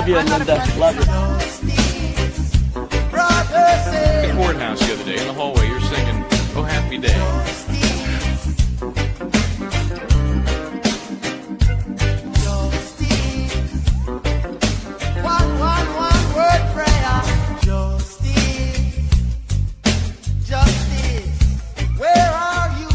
Love you, Linda. Love you. The courthouse the other day in the hallway, you're singing "Oh Happy Day." One word prayer. Justice, where are you?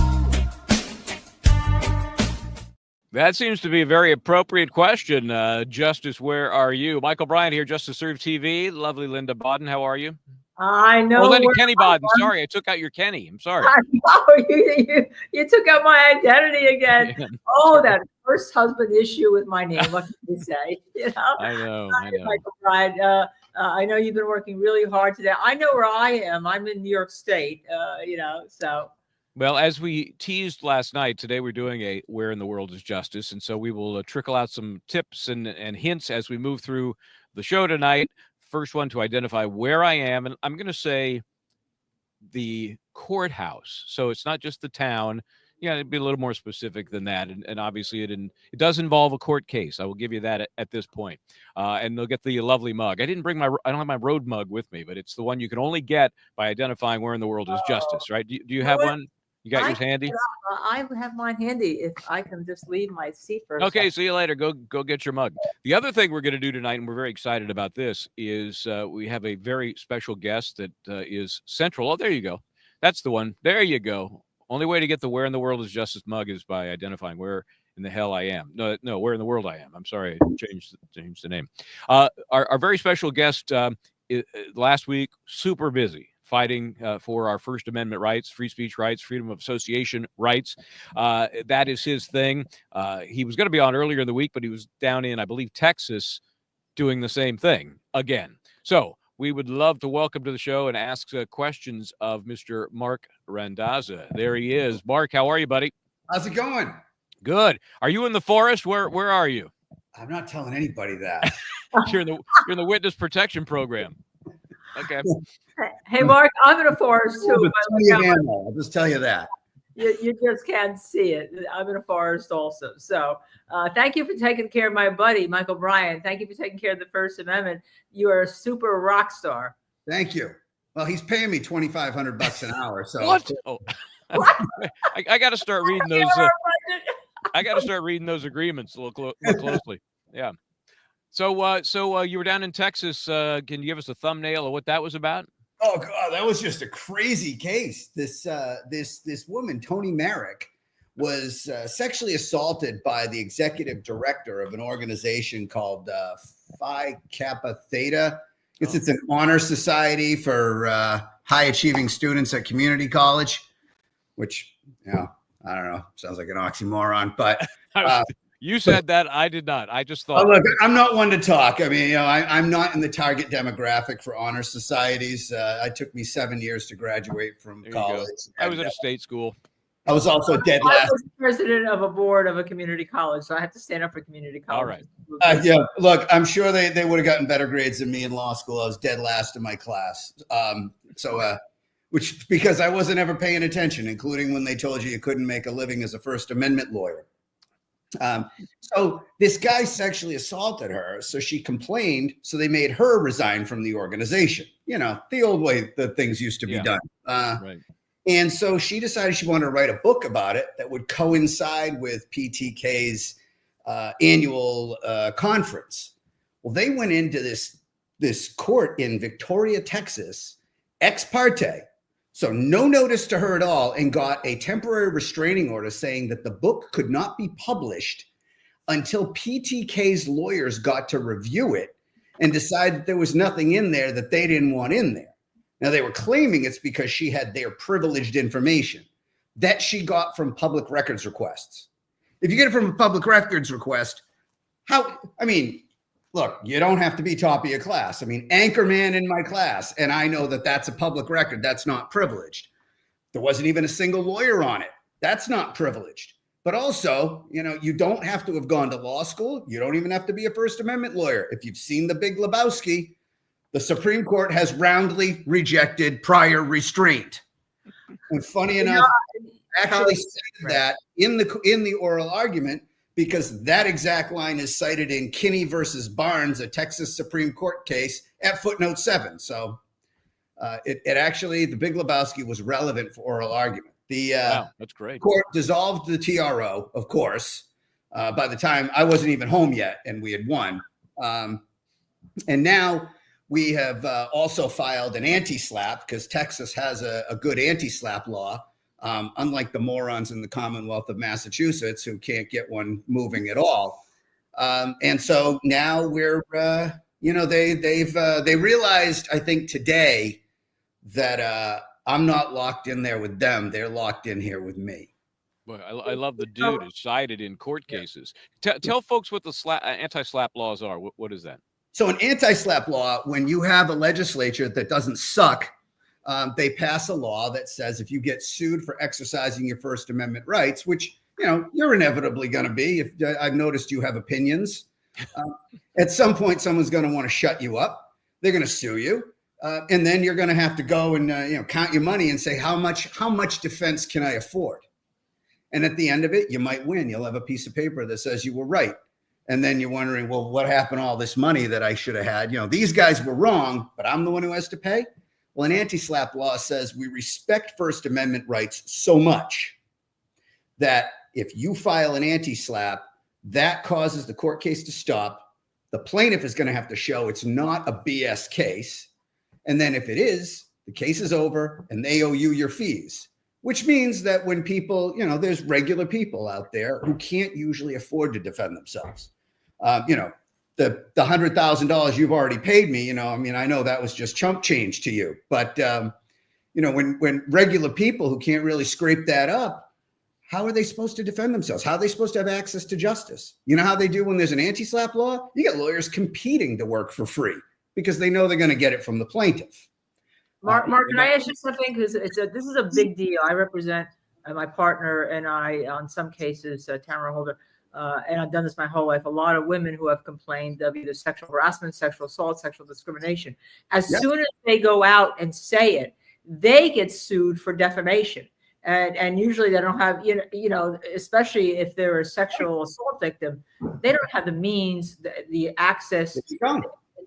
That seems to be a very appropriate question. Justice, where are you? Michael Bryant here, Justice Serve TV. Lovely Linda Baden, how are you? I know. Or Linda Kenny Baden. Sorry, I took out your Kenny. I'm sorry. I know. You took out my identity again. Man. Oh, that first husband issue with my name. What can you say? You know. I know. Michael Bryant. I know you've been working really hard today. I know where I am. I'm in New York State. So. Well, as we teased last night, today we're doing a Where in the World is Justice? And so we will trickle out some tips and hints as we move through the show tonight. First one to identify where I am. And I'm going to say the courthouse. So it's not just the town. Yeah, it'd be a little more specific than that. And obviously it does involve a court case. I will give you that at this point. And they'll get the lovely mug. I don't have my road mug with me, but it's the one you can only get by identifying where in the world is justice, right? Do you have one? You got yours handy? I have mine handy if I can just leave my seat for a Okay, second. see you later. Go get your mug. The other thing we're going to do tonight, and we're very excited about this, is we have a very special guest that is central. Oh, there you go. That's the one. There you go. Only way to get the Where in the World is Justice mug is by identifying where in the hell I am. No, where in the world I am. I'm sorry, I changed the name. Our very special guest last week, super busy, fighting for our First Amendment rights, free speech rights, freedom of association rights. That is his thing. He was going to be on earlier in the week, but he was down in, I believe, Texas doing the same thing again. So we would love to welcome to the show and ask questions of Mr. Marc Randazza. There he is. Marc, how are you, buddy? How's it going? Good. Are you in the forest? Where are you? I'm not telling anybody that. You're in the witness protection program. Okay. Hey, Marc, I'm in a forest too. I'll just tell you that. You just can't see it. I'm in a forest also. So thank you for taking care of my buddy, Michael Bryant. Thank you for taking care of the First Amendment. You are a super rock star. Thank you. Well, he's paying me $2,500 an hour. So what? Oh. I got to start reading those. I got to start reading those agreements a little more closely. Yeah. So you were down in Texas. Can you give us a thumbnail of what that was about? Oh God, that was just a crazy case. This woman, Toni Merrick, was sexually assaulted by the executive director of an organization called Phi Kappa Theta. It's an honor society for high achieving students at community college, which, I don't know, sounds like an oxymoron, but you said that. I did not. I just thought. Oh, look, I'm not one to talk. I mean, I'm not in the target demographic for honor societies. It took me 7 years to graduate from college. I was at a state school. I was also dead last. I was president of a board of a community college, so I have to stand up for community college. All right. Yeah, look, I'm sure they would have gotten better grades than me in law school. I was dead last in my class. Which because I wasn't ever paying attention, including when they told you couldn't make a living as a First Amendment lawyer. So this guy sexually assaulted her. So she complained. So they made her resign from the organization. The old way that things used to be done. Right. And so she decided she wanted to write a book about it that would coincide with PTK's annual conference. Well, they went into this court in Victoria, Texas, ex parte. So no notice to her at all, and got a temporary restraining order saying that the book could not be published until PTK's lawyers got to review it and decide that there was nothing in there that they didn't want in there. Now, they were claiming it's because she had their privileged information that she got from public records requests. If you get it from a public records request, look, you don't have to be top of your class. I mean, anchorman in my class, and I know that that's a public record. That's not privileged. There wasn't even a single lawyer on it. That's not privileged. But also, you don't have to have gone to law school. You don't even have to be a First Amendment lawyer. If you've seen The Big Lebowski, the Supreme Court has roundly rejected prior restraint. And funny enough, actually said that in the oral argument, because that exact line is cited in Kinney versus Barnes, a Texas Supreme Court case, at footnote 7. So it actually, the Big Lebowski was relevant for oral argument. The Wow, that's great. court dissolved the TRO, of course. By the time I wasn't even home yet, and we had won. And now we have also filed an anti-SLAPP, because Texas has a good anti-SLAPP law, unlike the morons in the Commonwealth of Massachusetts who can't get one moving at all. And so now we're, they realized, I think today, that I'm not locked in there with them. They're locked in here with me. Well, I love the dude is cited in court cases. Tell folks what the anti-SLAPP laws are. What is that? So an anti-SLAPP law, when you have a legislature that doesn't suck, they pass a law that says if you get sued for exercising your First Amendment rights, which, you're inevitably going to be. If I've noticed you have opinions, at some point, someone's going to want to shut you up. They're going to sue you. And then you're going to have to go and, count your money and say, how much defense can I afford? And at the end of it, you might win. You'll have a piece of paper that says you were right. And then you're wondering, well, what happened to all this money that I should have had? These guys were wrong, but I'm the one who has to pay. Well, an anti-SLAPP law says we respect First Amendment rights so much that if you file an anti-SLAPP, that causes the court case to stop. The plaintiff is going to have to show it's not a BS case. And then if it is, the case is over and they owe you your fees. Which means that when people, there's regular people out there who can't usually afford to defend themselves. The $100,000 you've already paid me, I know that was just chump change to you. But, when regular people who can't really scrape that up, how are they supposed to defend themselves? How are they supposed to have access to justice? You know how they do when there's an anti-SLAPP law? You get lawyers competing to work for free because they know they're going to get it from the plaintiff. Mark, can I ask you something? Because this is a big deal. I represent my partner and I, on some cases, Tamara Holder, and I've done this my whole life. A lot of women who have complained of either sexual harassment, sexual assault, sexual discrimination. As soon as they go out and say it, they get sued for defamation. And usually they don't have, especially if they're a sexual assault victim, they don't have the means, the access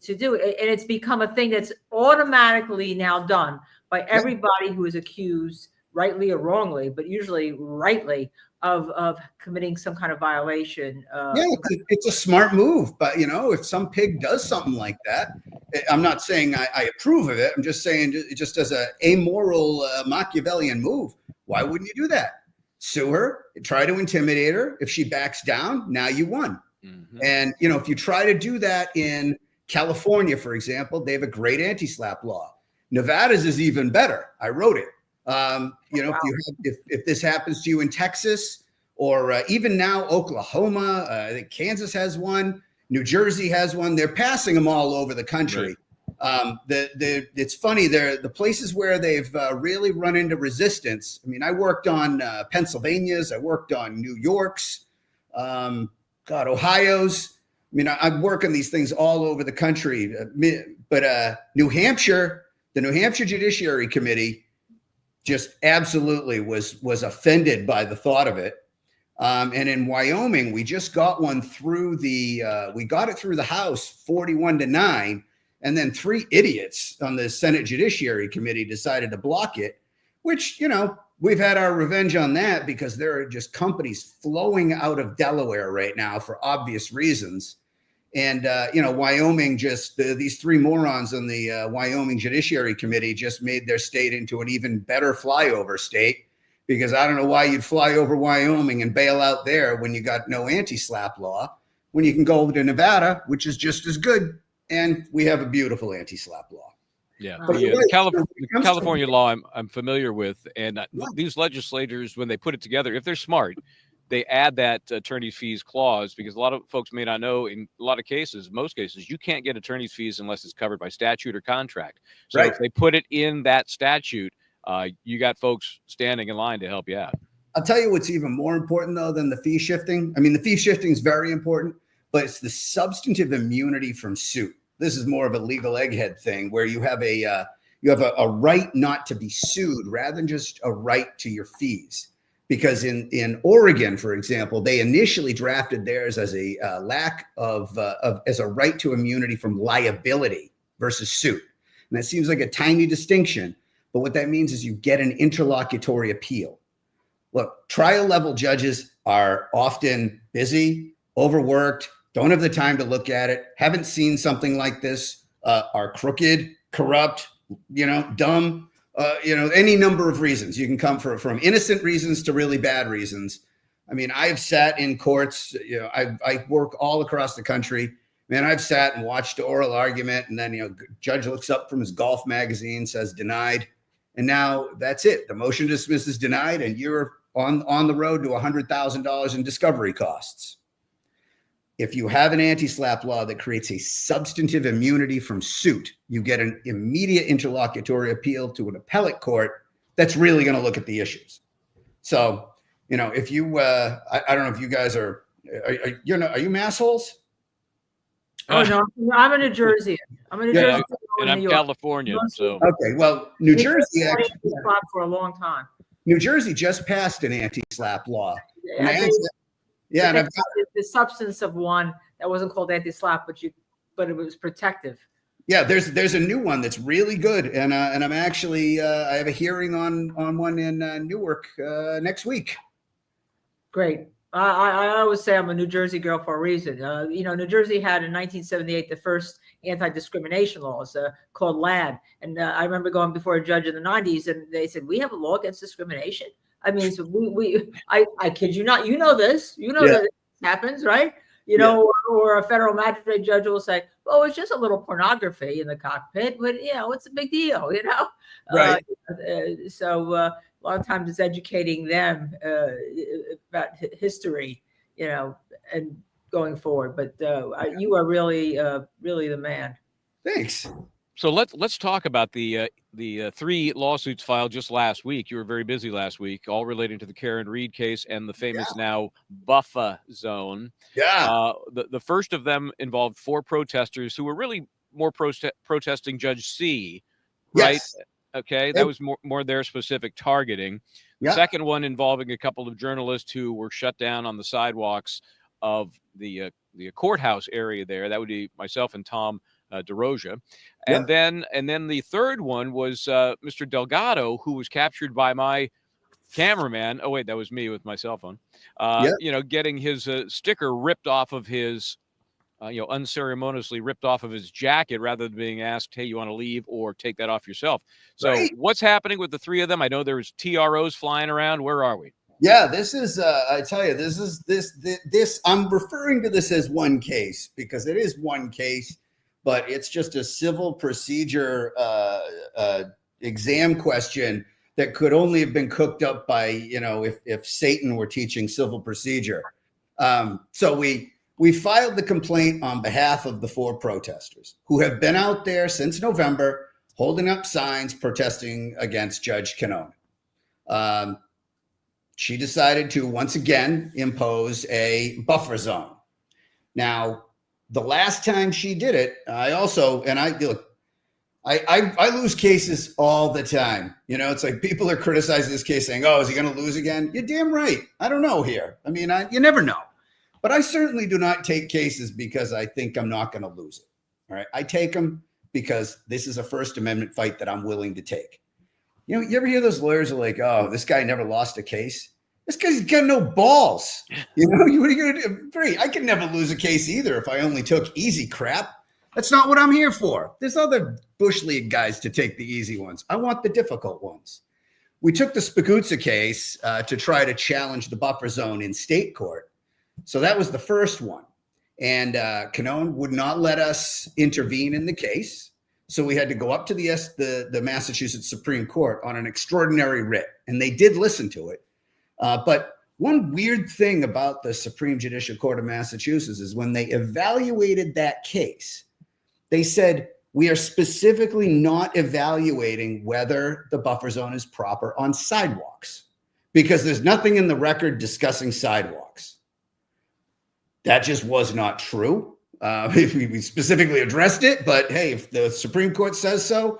to do it. And it's become a thing that's automatically now done by everybody who is accused, rightly or wrongly, but usually rightly, of committing some kind of violation. It's a smart move. But, if some pig does something like that, I'm not saying I approve of it. I'm just saying just as a amoral Machiavellian move, why wouldn't you do that? Sue her, try to intimidate her. If she backs down, now you won. Mm-hmm. And, if you try to do that in California, for example, they have a great anti-SLAPP law. Nevada's is even better. I wrote it. If this happens to you in Texas or even now Oklahoma, I think Kansas has one, New Jersey has one. They're passing them all over the country. Right. It's funny. The places where they've really run into resistance. I mean, I worked on Pennsylvania's. I worked on New York's. Ohio's. I mean, I'm working these things all over the country, but New Hampshire, the New Hampshire Judiciary Committee just absolutely was offended by the thought of it. And in Wyoming, we just got one through we got it through the House 41-9, and then 3 idiots on the Senate Judiciary Committee decided to block it, which, we've had our revenge on that because there are just companies flowing out of Delaware right now for obvious reasons. And, Wyoming these 3 morons on the Wyoming Judiciary Committee just made their state into an even better flyover state, because I don't know why you'd fly over Wyoming and bail out there when you got no anti-SLAPP law, when you can go to Nevada, which is just as good. And we have a beautiful anti-SLAPP law. Yeah, the California law I'm familiar with. And these legislators, when they put it together, if they're smart, they add that attorney's fees clause, because a lot of folks may not know, in a lot of cases, most cases, you can't get attorney's fees unless it's covered by statute or contract. So if they put it in that statute, you got folks standing in line to help you out. I'll tell you what's even more important, though, than the fee shifting. I mean, the fee shifting is very important, but it's the substantive immunity from suit. This is more of a legal egghead thing where you have a right not to be sued rather than just a right to your fees. because in Oregon, for example, they initially drafted theirs as a lack of as a right to immunity from liability versus suit. And that seems like a tiny distinction, but what that means is you get an interlocutory appeal. Look, trial level judges are often busy, overworked, don't have the time to look at it, haven't seen something like this, are crooked, corrupt, dumb, any number of reasons. You can come from innocent reasons to really bad reasons. I mean, I've sat in courts, I work all across the country. Man, I've sat and watched the oral argument, and then, judge looks up from his golf magazine, says denied. And now that's it. The motion to dismiss is denied, and you're on the road to $100,000 in discovery costs. If you have an anti-SLAPP law that creates a substantive immunity from suit, you get an immediate interlocutory appeal to an appellate court that's really going to look at the issues. So, if you, I don't know if you guys are you massholes? Oh no, I'm a New Jersey. I'm a New Jersey. And I'm California. So okay, well, New Jersey actually for a long time. New Jersey just passed an anti-SLAPP law. And I've got the substance of one that wasn't called anti-SLAPP, but it was protective. Yeah, there's a new one that's really good, and I'm actually I have a hearing on one in Newark next week. Great. I always say I'm a New Jersey girl for a reason. New Jersey had in 1978 the first anti-discrimination laws called LAD, and I remember going before a judge in the 90s, and they said, "We have a law against discrimination." I mean, so I kid you not. You know this. That this happens, right? Or a federal magistrate judge will say, "Oh, it's just a little pornography in the cockpit, but it's a big deal." Right. A lot of times it's educating them about history, and going forward. But you are really the man. Thanks. So let's talk about the 3 lawsuits filed just last week. You were very busy last week, all relating to the Karen Reed case and the famous now buffer zone. Yeah. The first of them involved 4 protesters who were really more protesting Judge C. Right? Yes. Okay, that was more their specific targeting. The second one involving a couple of journalists who were shut down on the sidewalks of the courthouse area there. That would be myself and Tom DeRosia. And then the third one was Mr. Delgado, who was captured by my cameraman. Oh, wait, that was me with my cell phone. Getting his sticker ripped off of his unceremoniously ripped off of his jacket rather than being asked, "Hey, you want to leave or take that off yourself?" So what's happening with the 3 of them? I know there's TROs flying around. Where are we? Yeah, this is, I tell you, this, I'm referring to this as one case because it is one case, but it's just a civil procedure exam question that could only have been cooked up by, if Satan were teaching civil procedure. So we filed the complaint on behalf of the 4 protesters who have been out there since November holding up signs protesting against Judge Cannone. She decided to once again impose a buffer zone. Now, the last time she did it, I lose cases all the time. It's like people are criticizing this case saying, "Oh, is he going to lose again?" You're damn right. I don't know here. I mean, you never know. But I certainly do not take cases because I think I'm not going to lose it. All right. I take them because this is a First Amendment fight that I'm willing to take. You ever hear those lawyers are like, "Oh, this guy never lost a case." This guy's got no balls. What are you going to do? Great. I could never lose a case either if I only took easy crap. That's not what I'm here for. There's other Bush League guys to take the easy ones. I want the difficult ones. We took the Spaguzza case to try to challenge the buffer zone in state court. So that was the first one. And Cannone would not let us intervene in the case. So we had to go up to the Massachusetts Supreme Court on an extraordinary writ. And they did listen to it. But one weird thing about the Supreme Judicial Court of Massachusetts is when they evaluated that case, they said, "We are specifically not evaluating whether the buffer zone is proper on sidewalks because there's nothing in the record discussing sidewalks." That just was not true. We specifically addressed it, but hey, if the Supreme Court says so,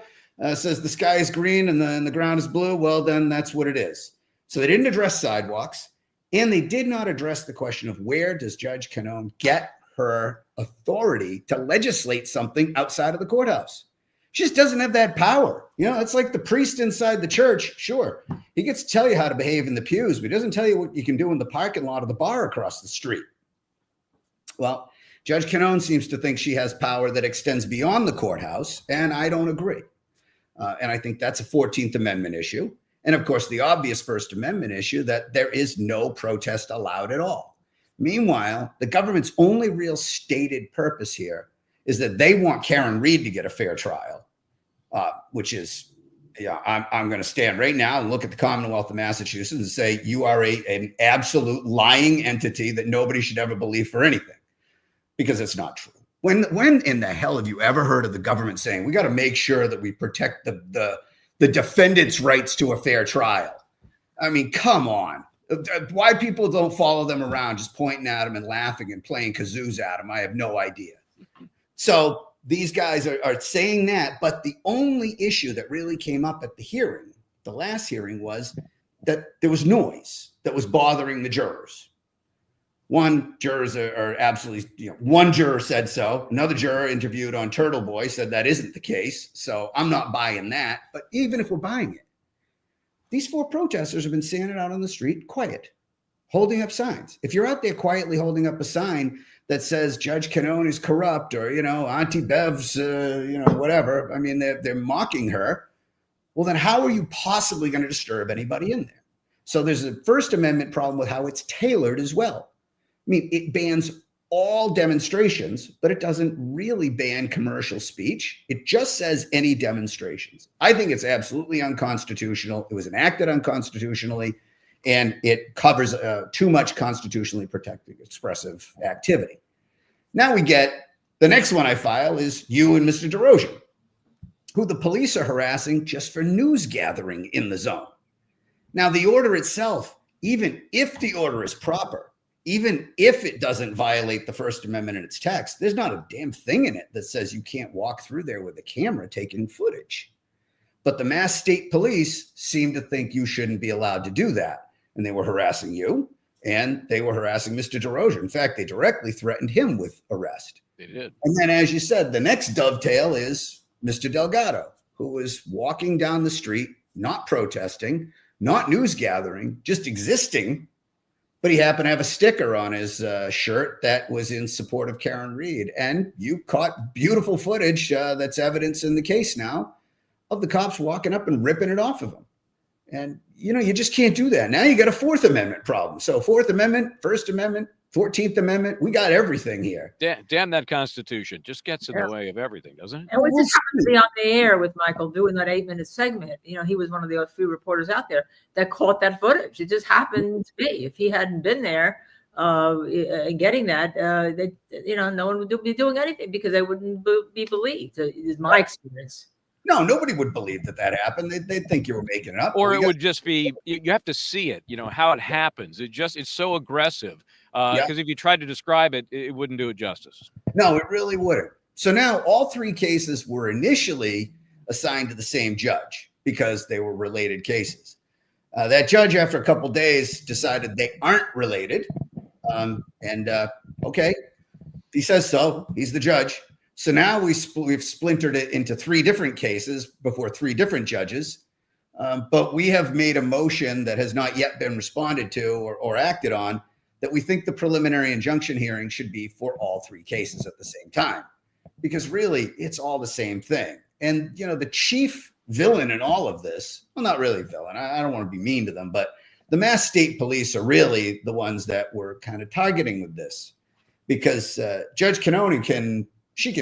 says the sky is green and the ground is blue, well, then that's what it is. So they didn't address sidewalks, and they did not address the question of where does Judge Cannone get her authority to legislate something outside of the courthouse. She just doesn't have that power. You know, it's like the priest inside the church. Sure, he gets to tell you how to behave in the pews, but he doesn't tell you what you can do in the parking lot of the bar across the street. Well, Judge Cannone seems to think she has power that extends beyond the courthouse, and I don't agree. And I think that's a 14th Amendment issue. And of course, the obvious First Amendment issue that there is no protest allowed at all. Meanwhile, the government's only real stated purpose here is that they want Karen Read to get a fair trial, which is, I'm going to stand right now and look at the Commonwealth of Massachusetts and say, you are an absolute lying entity that nobody should ever believe for anything, because it's not true. When in the hell have you ever heard of the government saying, we got to make sure that we protect the defendant's rights to a fair trial? I mean, come on. Why people don't follow them around just pointing at them and laughing and playing kazoos at them, I have no idea. So these guys are saying that, but the only issue that really came up at the hearing, the last hearing, was that there was noise that was bothering the jurors. One jurors are absolutely, one juror said so. Another juror interviewed on Turtle Boy said that isn't the case. So I'm not buying that. But even if we're buying it, these four protesters have been standing out on the street quiet, holding up signs. If you're out there quietly holding up a sign that says Judge Cannone is corrupt, or, Auntie Bev's, whatever, I mean, they're mocking her. Well, then how are you possibly going to disturb anybody in there? So there's a First Amendment problem with how it's tailored as well. I mean, it bans all demonstrations, but it doesn't really ban commercial speech. It just says any demonstrations. I think it's absolutely unconstitutional. It was enacted unconstitutionally, and it covers too much constitutionally protected expressive activity. Now we get the next one I file is you and Mr. DeRosier, who the police are harassing just for news gathering in the zone. Now, the order itself, even if the order is proper, even if it doesn't violate the First Amendment in its text, there's not a damn thing in it that says you can't walk through there with a camera taking footage. But the Mass State Police seem to think you shouldn't be allowed to do that. And they were harassing you, and they were harassing Mr. DeRosier. In fact, they directly threatened him with arrest. They did. And then, as you said, the next dovetail is Mr. Delgado, who was walking down the street, not protesting, not news gathering, just existing. But he happened to have a sticker on his shirt that was in support of Karen Read. And you caught beautiful footage that's evidence in the case now of the cops walking up and ripping it off of him. And, you just can't do that. Now you got a Fourth Amendment problem. So Fourth Amendment, First Amendment, 14th Amendment, we got everything here. Damn that Constitution. Just gets in the way of everything, doesn't it? And we just happened to be on the air with Michael doing that 8-minute segment. He was one of the few reporters out there that caught that footage. It just happened to be. If he hadn't been there getting that, no one would be doing anything because they wouldn't be believed, is my experience. No, nobody would believe that happened. They'd think you were making it up. Or it would just be, you have to see it, how it happens. It's so aggressive. Because if you tried to describe it, it wouldn't do it justice. No, it really wouldn't. So now all three cases were initially assigned to the same judge because they were related cases. That judge, after a couple of days, decided they aren't related. Okay, he says so. He's the judge. So now we've splintered it into three different cases before three different judges. But we have made a motion that has not yet been responded to or acted on, that we think the preliminary injunction hearing should be for all three cases at the same time, because really it's all the same thing. And, the chief villain in all of this, well, not really villain, I don't want to be mean to them, but the Mass State Police are really the ones that were kind of targeting with this, because Judge Cannone can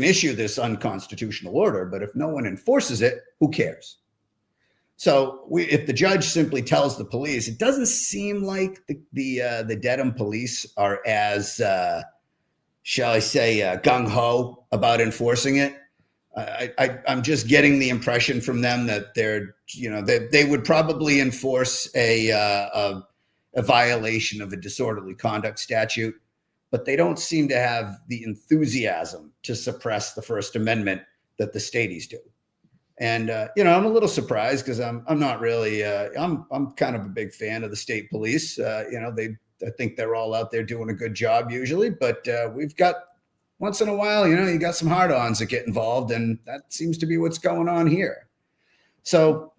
issue this unconstitutional order, but if no one enforces it, who cares? So if the judge simply tells the police, it doesn't seem like the Dedham police are as, shall I say, gung-ho about enforcing it. I'm just getting the impression from them that they would probably enforce a violation of a disorderly conduct statute, but they don't seem to have the enthusiasm to suppress the First Amendment that the staties do. And I'm a little surprised because I'm not really I'm kind of a big fan of the state police. I think they're all out there doing a good job usually, but we've got once in a while, you got some hard-ons that get involved, and that seems to be what's going on here. So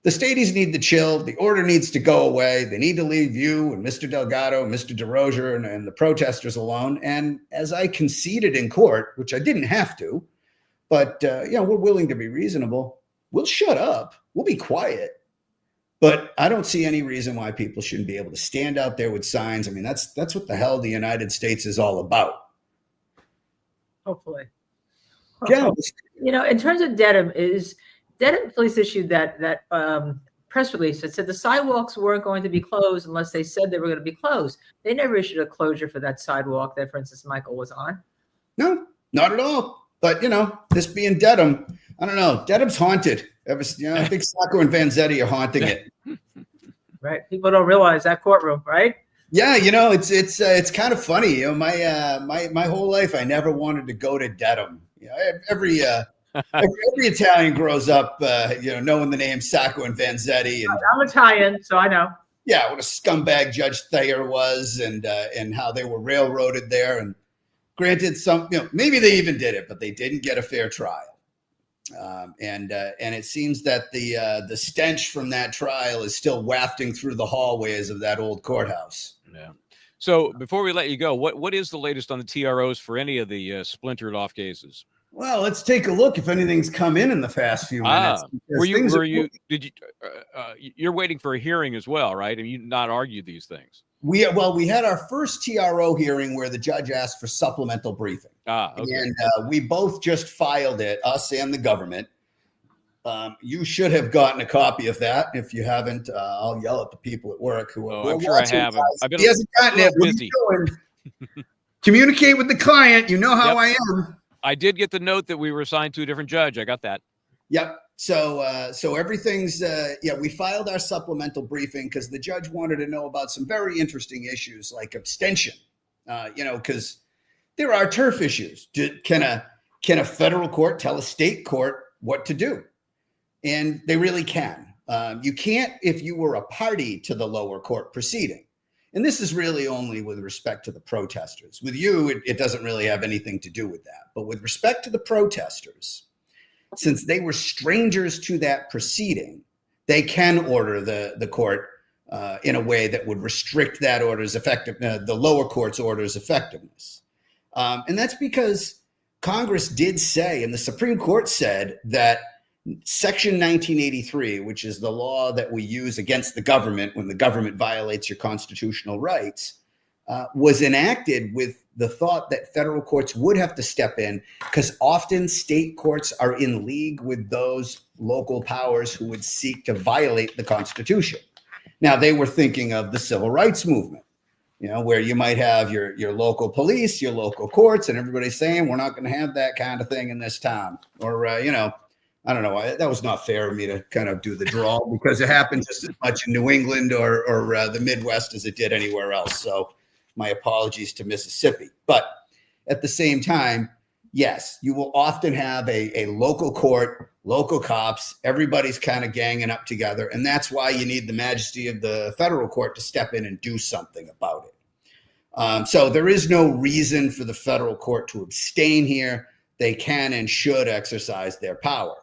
the stadies need to chill. The order needs to go away. They need to leave you and Mr. Delgado, Mr. DeRozier, and the protesters alone. And as I conceded in court, which I didn't have to, but we're willing to be reasonable. We'll shut up. We'll be quiet. But I don't see any reason why people shouldn't be able to stand out there with signs. I mean, that's what the hell the United States is all about. Hopefully. Yeah. In terms of Dedham, Dedham police issued that press release that said the sidewalks weren't going to be closed unless they said they were going to be closed. They never issued a closure for that sidewalk that, for instance, Michael was on. No, not at all. But, this being Dedham, I don't know. Dedham's haunted. I think Sacco and Vanzetti are haunting it. Right. People don't realize that courtroom, right? Yeah, it's kind of funny. My whole life I never wanted to go to Dedham. Every Italian grows up, knowing the name Sacco and Vanzetti. And I'm Italian, so I know. Yeah, what a scumbag Judge Thayer was, and how they were railroaded there. And granted, maybe they even did it, but they didn't get a fair trial. And it seems that the stench from that trial is still wafting through the hallways of that old courthouse. Yeah. So before we let you go, what is the latest on the TROs for any of the splintered off cases? Well, let's take a look if anything's come in the past few minutes. You're waiting for a hearing as well, right? And you not argue these things. We had our first TRO hearing where the judge asked for supplemental briefing. Okay. And we both just filed it, us and the government. You should have gotten a copy of that. If you haven't, I'll yell at the people at work who are. I'm sure I haven't. He hasn't gotten it. What are you doing? Communicate with the client. You know how I am. I did get the note that we were assigned to a different judge. I got that. Yep. So everything's, we filed our supplemental briefing because the judge wanted to know about some very interesting issues like abstention, because there are turf issues. Can a federal court tell a state court what to do? And they really can. You can't if you were a party to the lower court proceeding. And this is really only with respect to the protesters. With you, it doesn't really have anything to do with that. But with respect to the protesters, since they were strangers to that proceeding, they can order the court in a way that would restrict that order's the lower court's order's effectiveness. And that's because Congress did say, and the Supreme Court said, that Section 1983, which is the law that we use against the government when the government violates your constitutional rights, was enacted with the thought that federal courts would have to step in because often state courts are in league with those local powers who would seek to violate the Constitution. Now, they were thinking of the civil rights movement, where you might have your local police, your local courts, and everybody's saying, we're not going to have that kind of thing in this town. Or, I don't know. That was not fair of me to kind of do the draw because it happened just as much in New England or the Midwest as it did anywhere else. So my apologies to Mississippi. But at the same time, yes, you will often have a local court, local cops, everybody's kind of ganging up together. And that's why you need the majesty of the federal court to step in and do something about it. So there is no reason for the federal court to abstain here. They can and should exercise their power.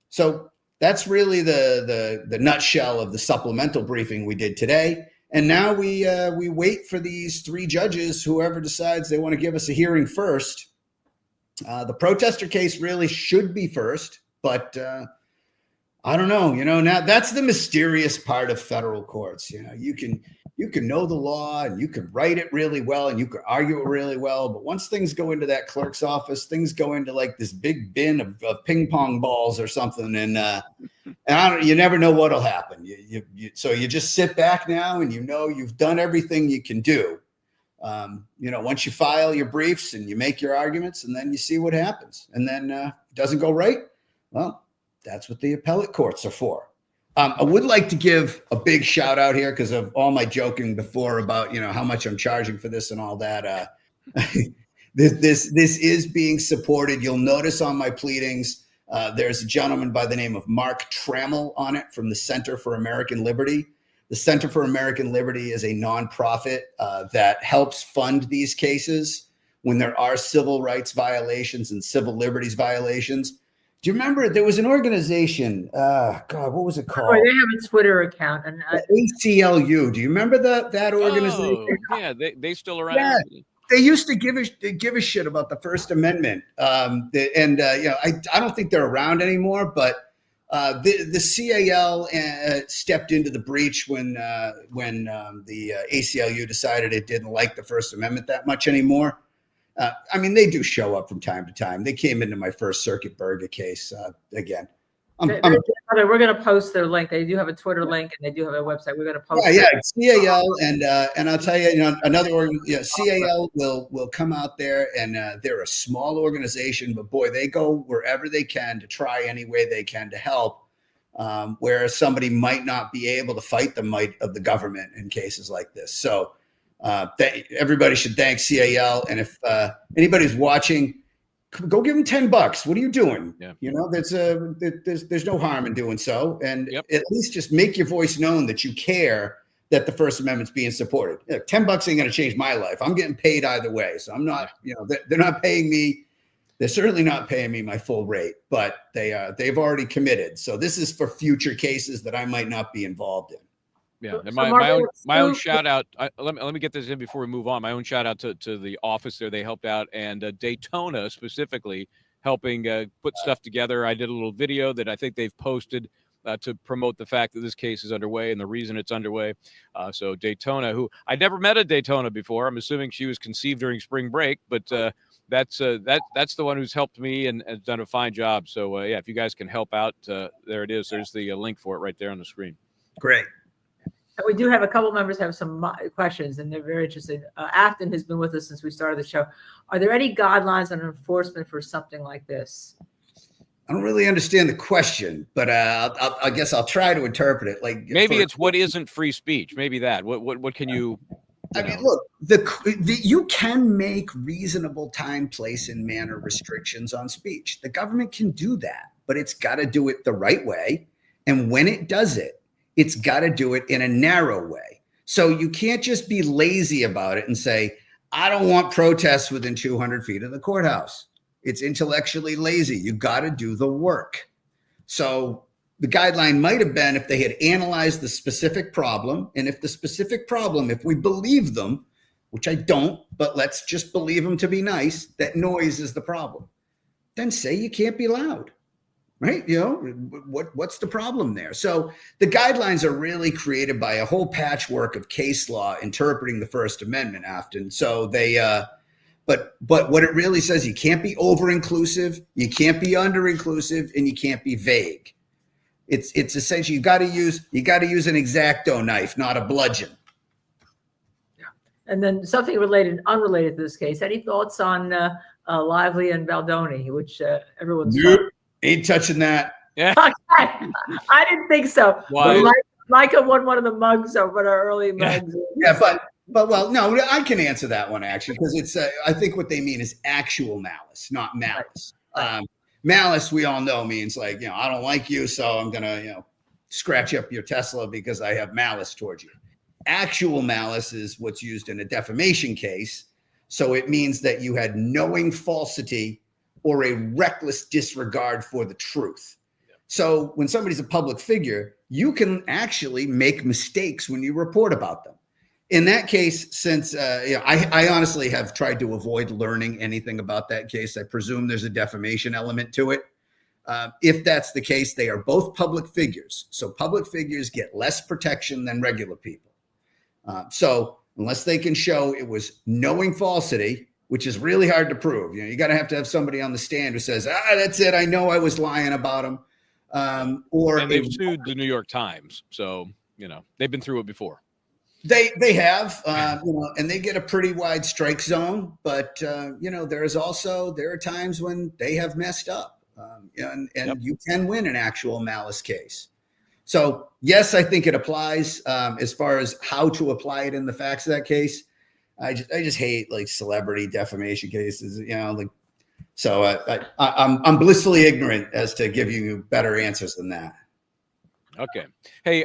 So that's really the nutshell of the supplemental briefing we did today. And now we wait for these three judges, whoever decides they want to give us a hearing first. The protester case really should be first, but I don't know. Now that's the mysterious part of federal courts. You can know the law and you can write it really well and you can argue it really well. But once things go into that clerk's office, things go into like this big bin of ping pong balls or something. And you never know what'll happen. So you just sit back now and you've done everything you can do. Once you file your briefs and you make your arguments and then you see what happens. And then it doesn't go right. Well, that's what the appellate courts are for. I would like to give a big shout out here because of all my joking before about, how much I'm charging for this and all that. This is being supported. You'll notice on my pleadings, There's a gentleman by the name of Marc Trammell on it from the Center for American Liberty. The Center for American Liberty is a nonprofit that helps fund these cases when there are civil rights violations and civil liberties violations. Do you remember there was an organization? God, what was it called? Oh, they have a Twitter account, and ACLU. Do you remember that organization? Oh, yeah, they still around. Yeah. They used to give a shit about the First Amendment, I don't think they're around anymore. But the CAL stepped into the breach when the ACLU decided it didn't like the First Amendment that much anymore. They do show up from time to time. They came into my First Circuit Berger case again. We're going to post their link. They do have a Twitter link, and they do have a website. We're going to post. CAL, and I'll tell you, another CAL will come out there, and they're a small organization, but boy, they go wherever they can to try any way they can to help, where somebody might not be able to fight the might of the government in cases like this. So everybody should thank CAL, and if anybody's watching, go give them $10. What are you doing? Yeah. There's no harm in doing so. And at least just make your voice known that you care that the First Amendment's being supported. $10 ain't going to change my life. I'm getting paid either way. So I'm not, they're not paying me. They're certainly not paying me my full rate, but they've already committed. So this is for future cases that I might not be involved in. Yeah, and my own shout out. Let me get this in before we move on. My own shout out to the office there. They helped out, and Daytona specifically helping put stuff together. I did a little video that I think they've posted to promote the fact that this case is underway and the reason it's underway. So Daytona, who I never met a Daytona before. I'm assuming she was conceived during spring break, but that's the one who's helped me and has done a fine job. So if you guys can help out, there it is. There's the link for it right there on the screen. Great. We do have a couple members have some questions, and they're very interested. Afton has been with us since we started the show. Are there any guidelines on enforcement for something like this? I don't really understand the question, but I guess I'll try to interpret it. Like maybe it's what isn't free speech. Maybe that. What can you? Look, you can make reasonable time, place, and manner restrictions on speech. The government can do that, but it's got to do it the right way. And when it does it, it's got to do it in a narrow way. So you can't just be lazy about it and say, I don't want protests within 200 feet of the courthouse. It's intellectually lazy. You got to do the work. So the guideline might have been if they had analyzed the specific problem. And if the specific problem, if we believe them, which I don't, but let's just believe them to be nice, that noise is the problem, then say you can't be loud. Right? What's the problem there? So the guidelines are really created by a whole patchwork of case law interpreting the First Amendment, Afton. So they, but what it really says, you can't be over-inclusive, you can't be under-inclusive, and you can't be vague. It's essentially you got to use an X-Acto knife, not a bludgeon. Yeah. And then something unrelated to this case. Any thoughts on Lively and Baldoni, which everyone's ain't touching that. Yeah. I didn't think so. Why? Micah won one of the mugs, or one of our early mugs. Yeah, but well, no, I can answer that one actually, because it's I think what they mean is actual malice, not malice. Right. Malice, we all know, means like, I don't like you, so I'm gonna scratch up your Tesla because I have malice towards you. Actual malice is what's used in a defamation case, so it means that you had knowing falsity or a reckless disregard for the truth. Yep. So when somebody's a public figure, you can actually make mistakes when you report about them. In that case, since I honestly have tried to avoid learning anything about that case, I presume there's a defamation element to it. If that's the case, they are both public figures. So public figures get less protection than regular people. So unless they can show it was knowing falsity, which is really hard to prove. You got to have somebody on the stand who says, that's it. I know I was lying about him. And they've sued the New York Times. So, they've been through it before. They have, and they get a pretty wide strike zone. But, there are times when they have messed up. And yep. You can win an actual malice case. So, yes, I think it applies as far as how to apply it in the facts of that case. I just hate like celebrity defamation cases. Like So I'm blissfully ignorant as to give you better answers than that. Okay. Hey,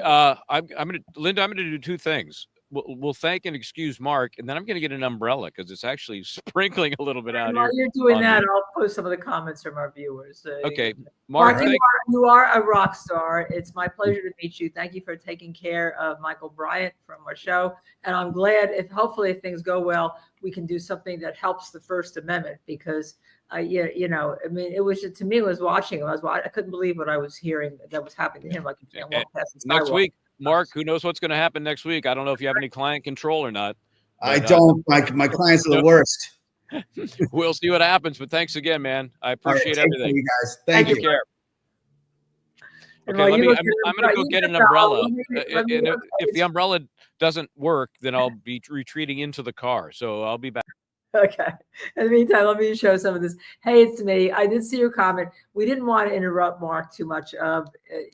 Linda, I'm gonna do two things. We'll thank and excuse Mark, and then I'm gonna get an umbrella because it's actually sprinkling a little bit out While here. you're doing on that, me. I'll post some of the comments from our viewers. Okay, Mark, Mark, you are a rock star. It's my pleasure to meet you. Thank you for taking care of Michael Bryant from our show. And I'm glad hopefully if things go well, we can do something that helps the First Amendment because, you know, I mean, it was, to me, it was watching him. I couldn't believe what I was hearing that was happening to him. Like, you can't walk past the next sidewalk. week, Mark, who knows what's going to happen next week? I don't know if you have any client control or not. I don't. My clients are the worst. We'll see what happens. But thanks again, man. I appreciate everything. You guys. Thank you. Take care. Okay, I'm going to go get an umbrella. If the umbrella doesn't work, then I'll be retreating into the car. So I'll be back. Okay. In the meantime, let me show some of this. Hey, it's me. I did see your comment. We didn't want to interrupt Mark too much,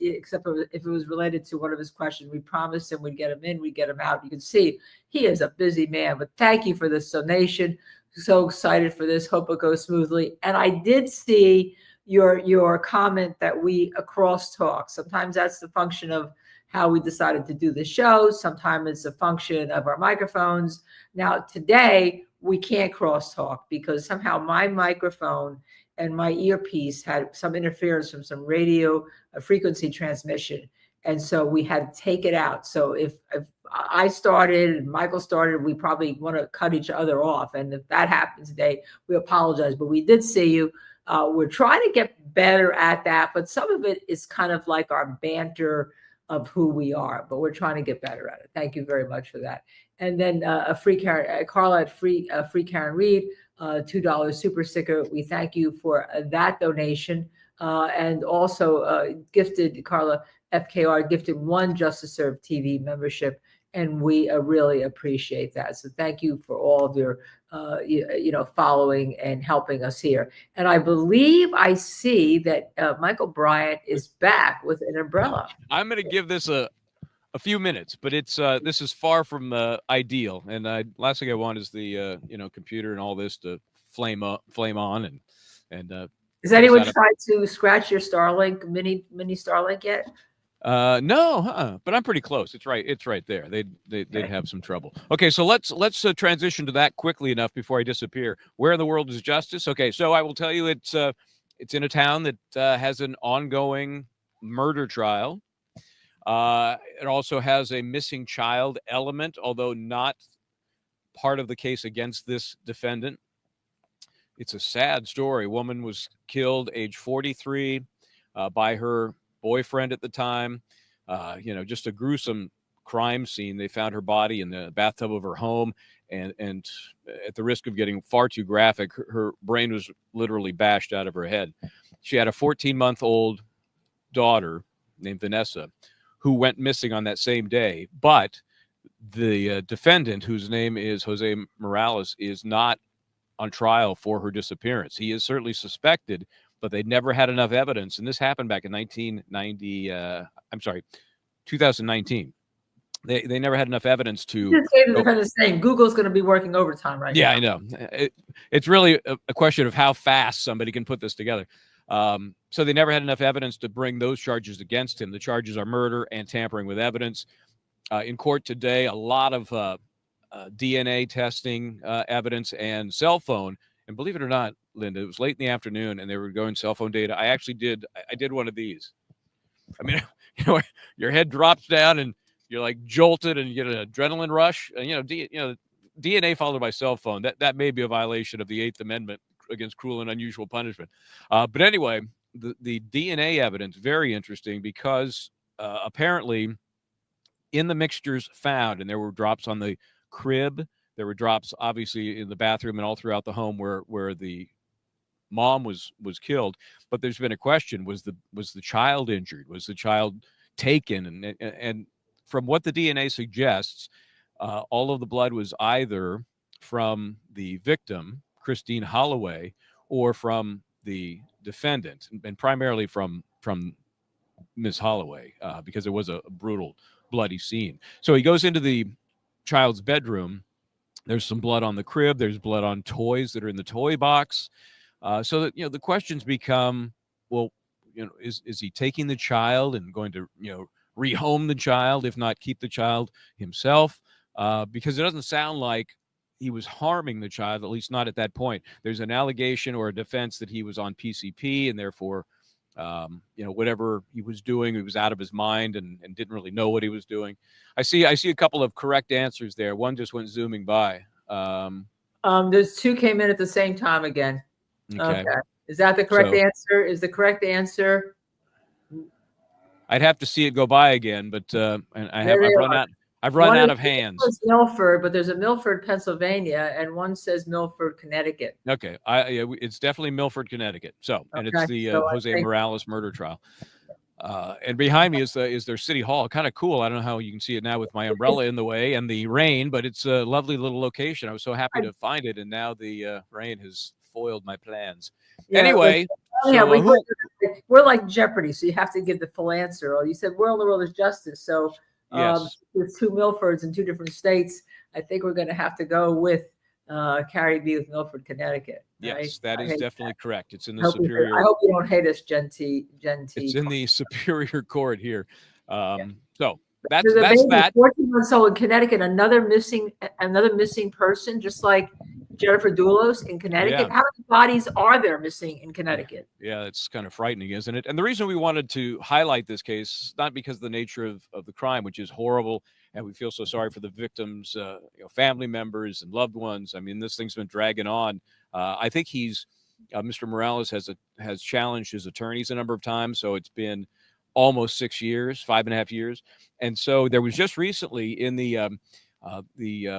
except if it was related to one of his questions. We promised him we'd get him in, we'd get him out. You can see he is a busy man, but thank you for this donation. So excited for this. Hope it goes smoothly. And I did see your comment that we crosstalk. Sometimes that's the function of how we decided to do the show. Sometimes it's a function of our microphones. Now, today, we can't crosstalk because somehow my microphone and my earpiece had some interference from some radio frequency transmission. And so we had to take it out. So if I started and Michael started, we probably want to cut each other off. And if that happens today, we apologize. But we did see you. We're trying to get better at that. But some of it is kind of like our banter of who we are. But we're trying to get better at it. Thank you very much for that. And then a free Karen, Carla at free Karen Reed, $2 super sticker. We thank you for that donation. And also gifted Carla FKR gifted one Justice Serve TV membership. And we really appreciate that. So thank you for all of your, following and helping us here. And I believe I see that Michael Bryant is back with an umbrella. I'm going to give this a few minutes, but it's this is far from ideal. And last thing I want is the computer and all this to flame on and. Has anyone tried to scratch your Starlink mini Starlink yet? No, but I'm pretty close. It's right there. They'd have some trouble. Okay, so let's transition to that quickly enough before I disappear. Where in the world is justice? Okay, so I will tell you it's in a town that has an ongoing murder trial. It also has a missing child element, although not part of the case against this defendant. It's a sad story. A woman was killed, age 43, by her boyfriend at the time. Just a gruesome crime scene. They found her body in the bathtub of her home, and at the risk of getting far too graphic, her brain was literally bashed out of her head. She had a 14-month-old daughter named Vanessa, who went missing on that same day. But the defendant, whose name is Jose Morales, is not on trial for her disappearance. He is certainly suspected, but they never had enough evidence. And this happened back in 2019. They never had enough evidence to. Just say the defendant's name. Google's going to be working overtime right now. Yeah, I know. It's really a question of how fast somebody can put this together. So they never had enough evidence to bring those charges against him. The charges are murder and tampering with evidence. In court today, a lot of DNA testing evidence and cell phone. And believe it or not, Linda, it was late in the afternoon and they were going cell phone data. I did one of these. I mean, your head drops down and you're like jolted and you get an adrenaline rush. And, DNA followed by cell phone, that may be a violation of the 8th Amendment against cruel and unusual punishment. But anyway, the DNA evidence, very interesting because apparently in the mixtures found, and there were drops on the crib, there were drops obviously in the bathroom and all throughout the home where the mom was killed. But there's been a question: was the child injured? Was the child taken? And from what the DNA suggests, all of the blood was either from the victim, Christine Holloway, or from the defendant, and primarily from Ms. Holloway, because it was a brutal, bloody scene. So he goes into the child's bedroom. There's some blood on the crib. There's blood on toys that are in the toy box. So that, the questions become, well, is he taking the child and going to, rehome the child, if not keep the child himself? Because it doesn't sound like he was harming the child, at least not at that point. There's an allegation or a defense that he was on PCP and therefore, whatever he was doing, he was out of his mind and didn't really know what he was doing. I see a couple of correct answers there. One just went zooming by. There's two came in at the same time again. Okay. Is that the correct So- answer? Is the correct answer? I'd have to see it go by again, but and I've run One out is- of hands. It's Milford, but there's a Milford, Pennsylvania, and one says Milford, Connecticut. Okay, it's definitely Milford, Connecticut. So, and it's Okay, the so I Jose think- Morales murder trial. And behind me is their city hall. Kind of cool. I don't know how you can see it now with my umbrella in the way and the rain, but it's a lovely little location. I was so happy to find it, and now the rain has foiled my plans. Yeah, Anyway, yeah, so, we're like Jeopardy, so you have to give the full answer. Or you said where in the world is justice? So yes. with two Milfords in two different states, I think we're going to have to go with Carrie B with Milford, Connecticut. Yes, right? that I is hate definitely correct. It's in I the hope you- superior. I hope you don't hate us, Gen T. It's in the superior court here. So There's that's a baby, that. 14 months old in Connecticut, another missing person, just like Jennifer Doulos in Connecticut. Yeah. How many bodies are there missing in Connecticut? Yeah, it's kind of frightening, isn't it? And the reason we wanted to highlight this case, not because of the nature of the crime, which is horrible, and we feel so sorry for the victims, family members and loved ones. I mean, this thing's been dragging on. I think Mr. Morales has challenged his attorneys a number of times, so it's been almost 6 years, 5.5 years. And so there was just recently in the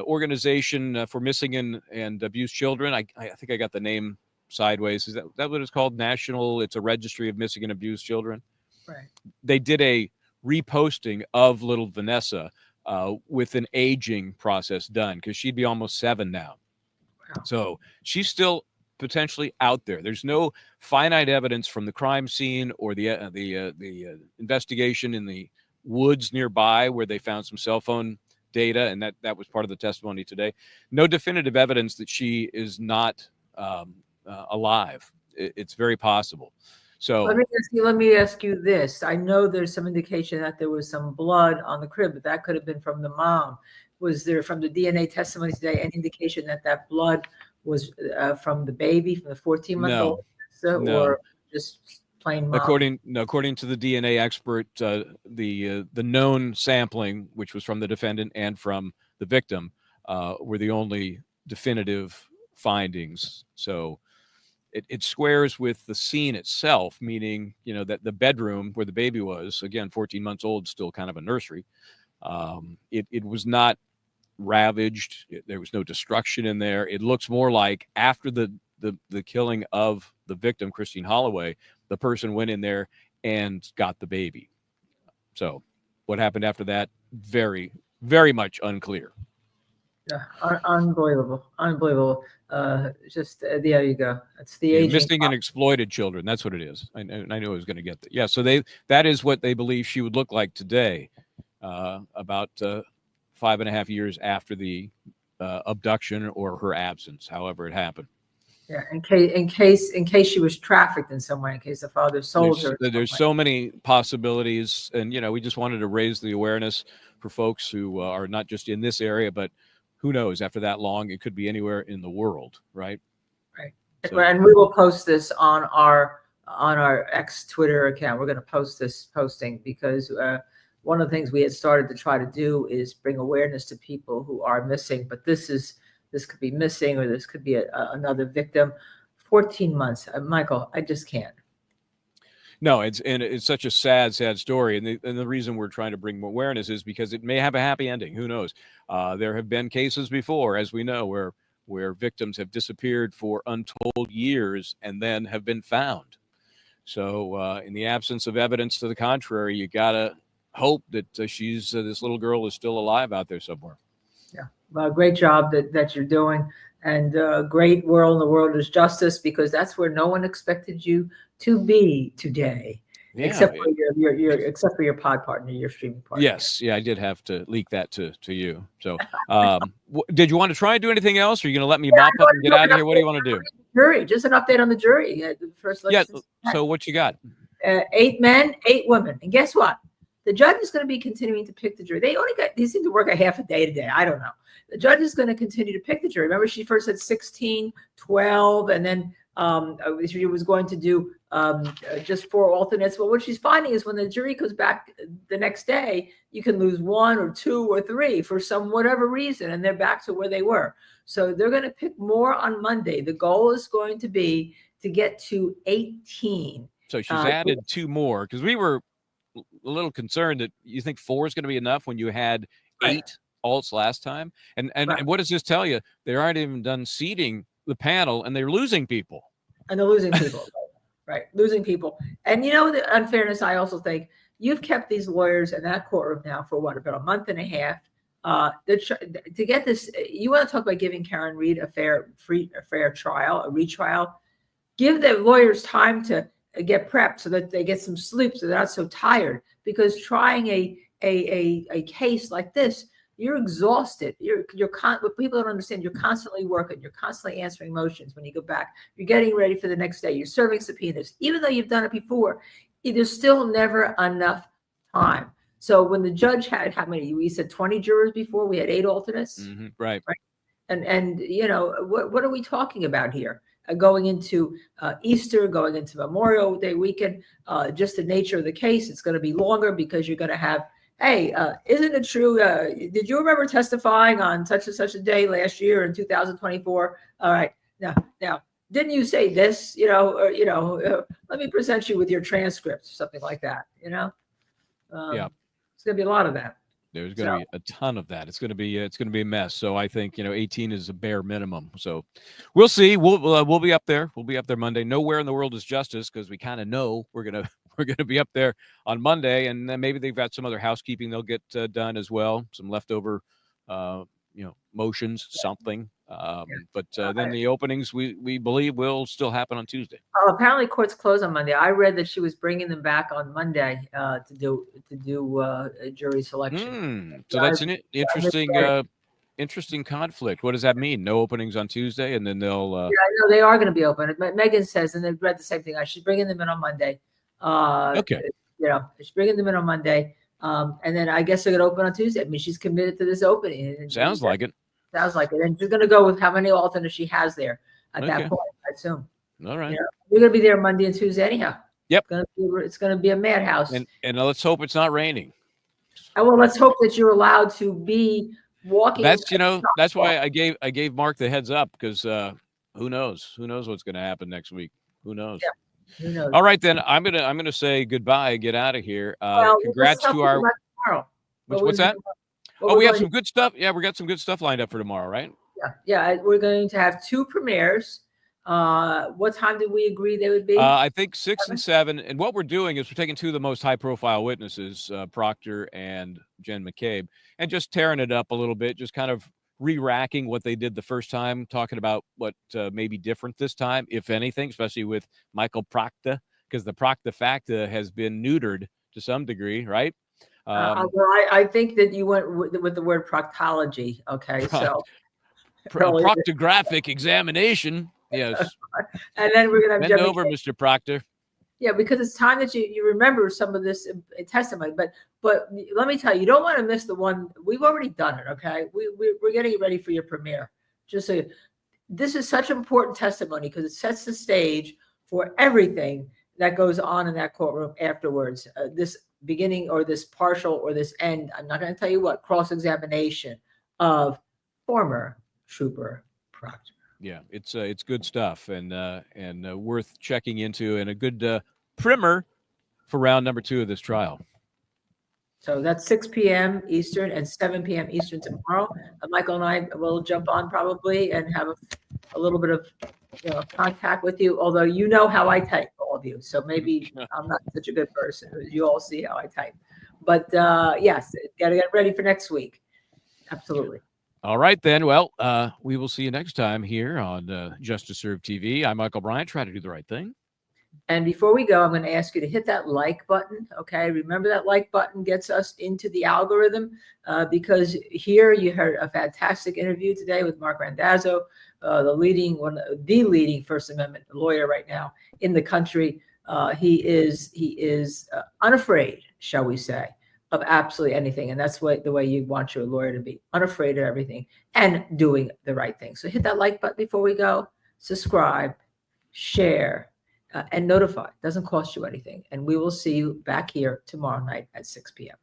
Organization for Missing and Abused Children. I think I got the name sideways. Is that what it's called? It's a registry of missing and abused children. Right. They did a reposting of little Vanessa with an aging process done because she'd be almost 7 now. Wow. So she's still potentially out there. There's no finite evidence from the crime scene or the investigation in the woods nearby where they found some cell phone data, and that was part of the testimony today. No definitive evidence that she is not alive. It's very possible. So let me ask you this. I know there's some indication that there was some blood on the crib, but that could have been from the mom. Was there, from the DNA testimony today, any indication that blood was from the baby, from the 14-month-old, No. or just plain mom? According to the DNA expert, the known sampling, which was from the defendant and from the victim, were the only definitive findings. So it squares with the scene itself, meaning that the bedroom where the baby was, again 14 months old, still kind of a nursery. It was not ravaged. There was no destruction in there. It looks more like after the killing of the victim, Christine Holloway, the person went in there and got the baby. So what happened after that, very, very much unclear. Yeah, unbelievable. There you go. It's the aging missing and exploited children. That's what it is. I knew I was going to get that. Yeah. So that is what they believe she would look like today, about 5.5 years after the abduction or her absence, however it happened. Yeah, in case she was trafficked in some way, in case the father sold her. There's so many possibilities, and we just wanted to raise the awareness for folks who are not just in this area, but who knows, after that long, it could be anywhere in the world, right? Right. So, and we will post this on our ex Twitter account. We're going to post this posting because one of the things we had started to try to do is bring awareness to people who are missing, but this could be missing, or this could be another victim. 14 months, Michael, I just can't. No, it's such a sad story, and the reason we're trying to bring more awareness is because it may have a happy ending. Who knows? There have been cases before, as we know, where victims have disappeared for untold years and then have been found. So, in the absence of evidence to the contrary, you gotta hope that this little girl is still alive out there somewhere. Yeah, well, great job that you're doing, and great world. The world is justice, because that's where no one expected you to be today. Yeah. Except for except for your pod partner, your streaming partner. Yes. Yeah, I did have to leak that to you. So, did you want to try and do anything else? Or are you going to let me mop up and get out of here? What do you want to do? Jury, just an update on the jury. First, Yeah. So what you got? 8 men, 8 women, and guess what? The judge is going to be continuing to pick the jury. They seem to work a half a day today. I don't know. The judge is going to continue to pick the jury. Remember, she first said 16, 12, and then she was going to do just 4 alternates. Well, what she's finding is when the jury comes back the next day, you can lose 1 or 2 or 3 for some whatever reason, and they're back to where they were. So they're going to pick more on Monday. The goal is going to be to get to 18. So she's added 2 more, because we were a little concerned that you think 4 is going to be enough when you had 8 alts last time. And what does this tell you? They aren't even done seating the panel, and they're losing people. And they're losing people. Right. Losing people. And the unfairness, I also think you've kept these lawyers in that courtroom now for about a month and a half. To get this, you want to talk about giving Karen Reed a fair trial, a retrial. Give the lawyers time to get prepped so that they get some sleep, so they're not so tired. Because trying a case like this, you're exhausted. What people don't understand, you're constantly working. You're constantly answering motions when you go back. You're getting ready for the next day. You're serving subpoenas. Even though you've done it before, there's still never enough time. So when the judge had, how many? We said 20 jurors before. We had 8 alternates. Mm-hmm, right. And what are we talking about here? Going into Easter, going into Memorial Day weekend, just the nature of the case, it's going to be longer because you're going to have, hey, isn't it true? Did you remember testifying on such and such a day last year in 2024? All right. Now, didn't you say this? Let me present you with your transcripts, something like that. Yeah. It's going to be a lot of that. There's going to be a ton of that. It's going to be a mess. So I think 18 is a bare minimum. So we'll see. We'll be up there. We'll be up there Monday. Nowhere in the world is justice, because we kind of know we're gonna be up there on Monday, and then maybe they've got some other housekeeping they'll get done as well. Some leftover motions, something. But then the openings we believe will still happen on Tuesday. Apparently, courts close on Monday. I read that she was bringing them back on Monday to do jury selection. So that's an interesting conflict. What does that mean? No openings on Tuesday, and then they'll. Yeah, I know they are going to be open. Megan says, and they read the same thing. She's bringing them in on Monday. Okay. She's bringing them in on Monday, and then I guess they're going to open on Tuesday. I mean, she's committed to this opening. Sounds like it. Sounds like it. And she's going to go with how many alternates she has there at that point, I assume. All right. You're going to be there Monday and Tuesday anyhow. Yep. It's going to be a madhouse. And let's hope it's not raining. Well, let's hope that you're allowed to be walking. That's why I gave Mark the heads up, because who knows? Who knows what's going to happen next week? Who knows? Yeah. Who knows? All right, then I'm gonna say goodbye, get out of here. Congrats to our. What's that? We have some good stuff. Yeah, we got some good stuff lined up for tomorrow, right? Yeah. We're going to have 2 premieres. What time did we agree they would be? I think 6 and 7. And what we're doing is we're taking 2 of the most high-profile witnesses, Proctor and Jen McCabe, and just tearing it up a little bit, just kind of re-racking what they did the first time, talking about what may be different this time, if anything, especially with Michael Proctor, because the Proctor factor has been neutered to some degree, right? I think that you went with the word proctology. Okay, so proctographic examination. Yes. And then we're going to have bend over, Mr. Proctor. Yeah, because it's time that you remember some of this testimony. But let me tell you, you don't want to miss the one. We've already done it. Okay, we're getting ready for your premiere. Just so this is such important testimony, because it sets the stage for everything that goes on in that courtroom afterwards. This beginning or this partial or this end, I'm not going to tell you what, cross-examination of former Trooper Proctor. Yeah, it's good stuff and worth checking into, and a good primer for round number 2 of this trial. So that's 6 p.m. Eastern and 7 p.m. Eastern tomorrow. Michael and I will jump on probably and have a little bit of contact with you, although you know how I type, all of you. So maybe I'm not such a good person. You all see how I type. But yes, got to get ready for next week. Absolutely. All right, then. Well, we will see you next time here on Justice Served TV. I'm Michael Bryant. Try to do the right thing. And before we go, I'm going to ask you to hit that like button. Okay. Remember that like button gets us into the algorithm because here you heard a fantastic interview today with Marc Randazza, the leading First Amendment lawyer right now in the country. He is unafraid, shall we say, of absolutely anything. And that's the way you want your lawyer to be, unafraid of everything and doing the right thing. So hit that like button before we go, subscribe, share, and notify. It doesn't cost you anything. And we will see you back here tomorrow night at 6 p.m.